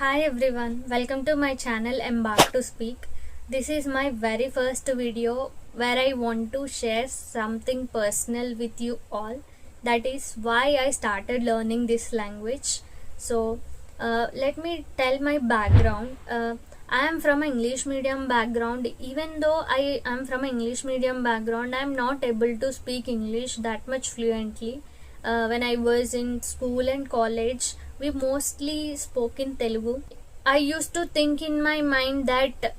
Hi everyone, welcome to my channel Embark to Speak. This is my very first video where I want to share something personal with you all. That is why I started learning this language. Let me tell my background. I am from an English medium background. Even though I am from an English medium background, I am not able to speak English that much fluently. When I was in school and college, we mostly spoke in Telugu. I used to think in my mind that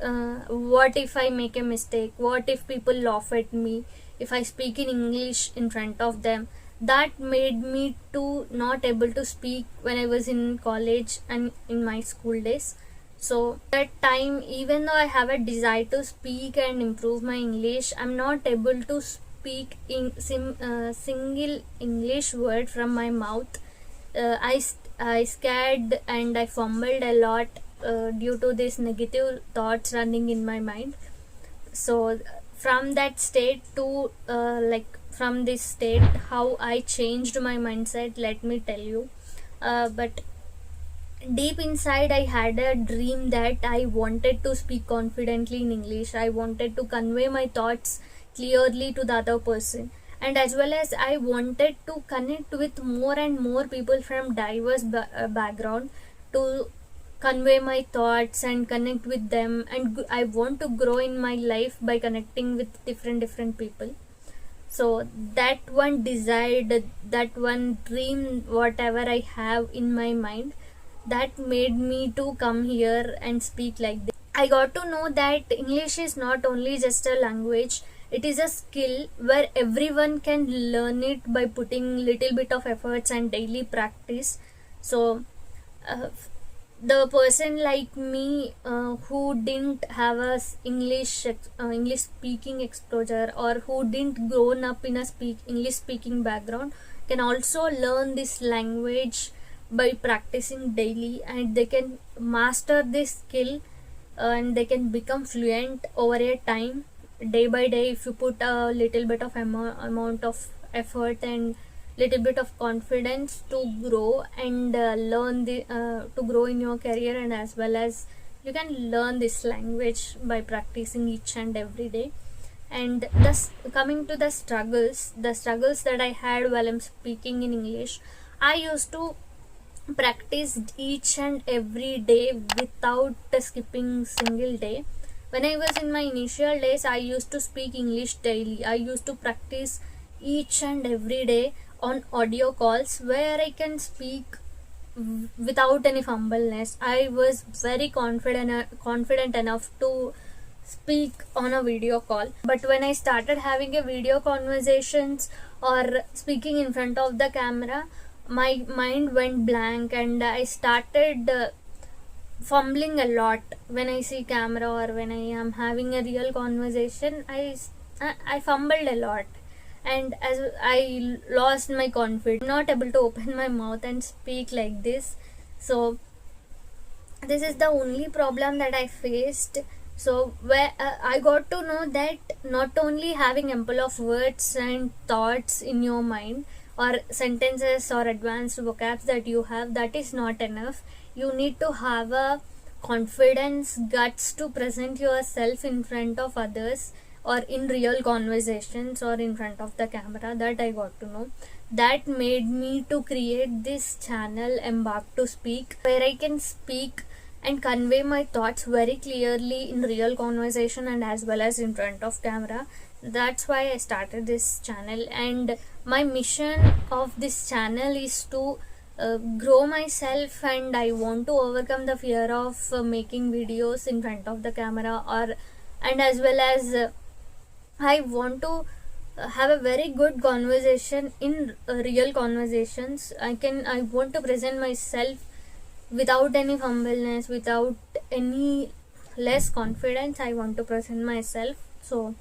what if I make a mistake? What if people laugh at me if I speak in English in front of them? That made me to not able to speak when I was in college and in my school days. So that time, even though I have a desire to speak and improve my English, I'm not able to speak in single English word from my mouth. I scared and I fumbled a lot due to these negative thoughts running in my mind. So from that state to from this state, how I changed my mindset, let me tell you. But deep inside, I had a dream that I wanted to speak confidently in English. I wanted to convey my thoughts clearly to the other person, and as well as I wanted to connect with more and more people from diverse background to convey my thoughts and connect with them, and I want to grow in my life by connecting with different people. So that one desire, that one dream, whatever I have in my mind, that made me to come here and speak like this. I got to know that English is not only just a language, it is a skill where everyone can learn it by putting little bit of efforts and daily practice. So uh, the person like me who didn't have a English speaking exposure, or who didn't grown up in a English speaking background, can also learn this language by practicing daily, and they can master this skill, and they can become fluent over a time, day by day, if you put a little bit of amount of effort and little bit of confidence to grow and learn the to grow in your career, and as well as you can learn this language by practicing each and every day. And thus, coming to the struggles that I had while I'm speaking in English, I used to practice each and every day without skipping single day. When I was in my initial days, I used to speak English daily. I used to practice each and every day on audio calls where I can speak without any fumbleness. I was very confident enough to speak on a video call. But when I started having a video conversations or speaking in front of the camera, my mind went blank, and I started fumbling a lot. When I see camera or when I am having a real conversation, I fumbled a lot, and as I lost my confidence, not able to open my mouth and speak like this. So this is the only problem that I faced. So where I got to know that not only having ample of words and thoughts in your mind, or sentences or advanced vocabs that you have, that is not enough. You need to have a confidence, guts to present yourself in front of others, or in real conversations, or in front of the camera. That I got to know. That made me to create this channel Embark to Speak, where I can speak and convey my thoughts very clearly in real conversation and as well as in front of camera. That's why I started this channel, and my mission of this channel is to grow myself, and I want to overcome the fear of making videos in front of the camera, or and as well as I want to have a very good conversation in real conversations. I want to present myself without any fumbleness, without any less confidence. I want to present myself. So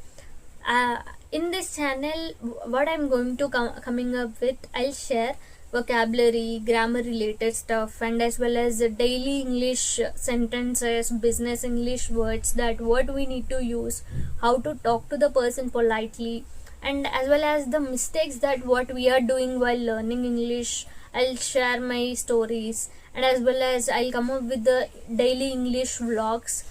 in this channel, what I'm going to coming up with, I'll share vocabulary, grammar related stuff, and as well as daily English sentences, business English words, that what we need to use, how to talk to the person politely, and as well as the mistakes that what we are doing while learning English. I'll share my stories, and as well as I'll come up with the daily English vlogs,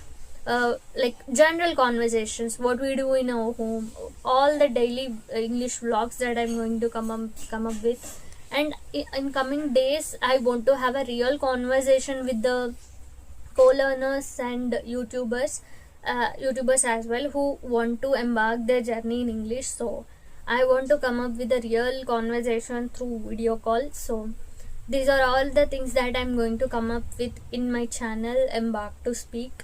like general conversations, what we do in our home, all the daily English vlogs that I'm going to come up with. And in coming days, I want to have a real conversation with the co-learners and YouTubers as well, who want to embark their journey in English. So I want to come up with a real conversation through video call. So these are all the things that I'm going to come up with in my channel Embark to Speak.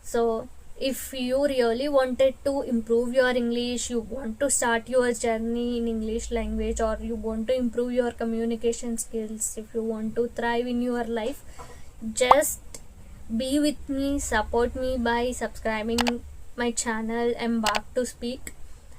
So if you really wanted to improve your English, you want to start your journey in English language, or you want to improve your communication skills, if you want to thrive in your life, just be with me, support me by subscribing my channel Embark to Speak,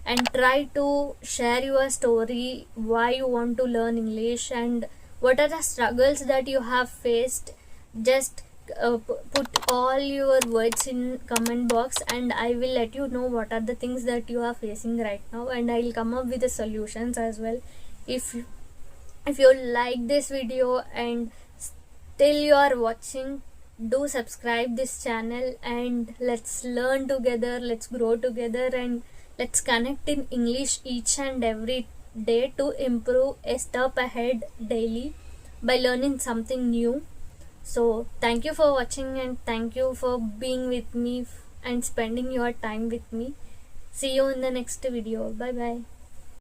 and try to share your story, why you want to learn English and what are the struggles that you have faced. Just put all your words in comment box, and I will let you know what are the things that you are facing right now, and I will come up with the solutions as well. If you like this video and still you are watching, do subscribe this channel, and let's learn together, let's grow together, and let's connect in English each and every day to improve a step ahead daily by learning something new. So thank you for watching, and thank you for being with me and spending your time with me. See you in the next video. Bye bye.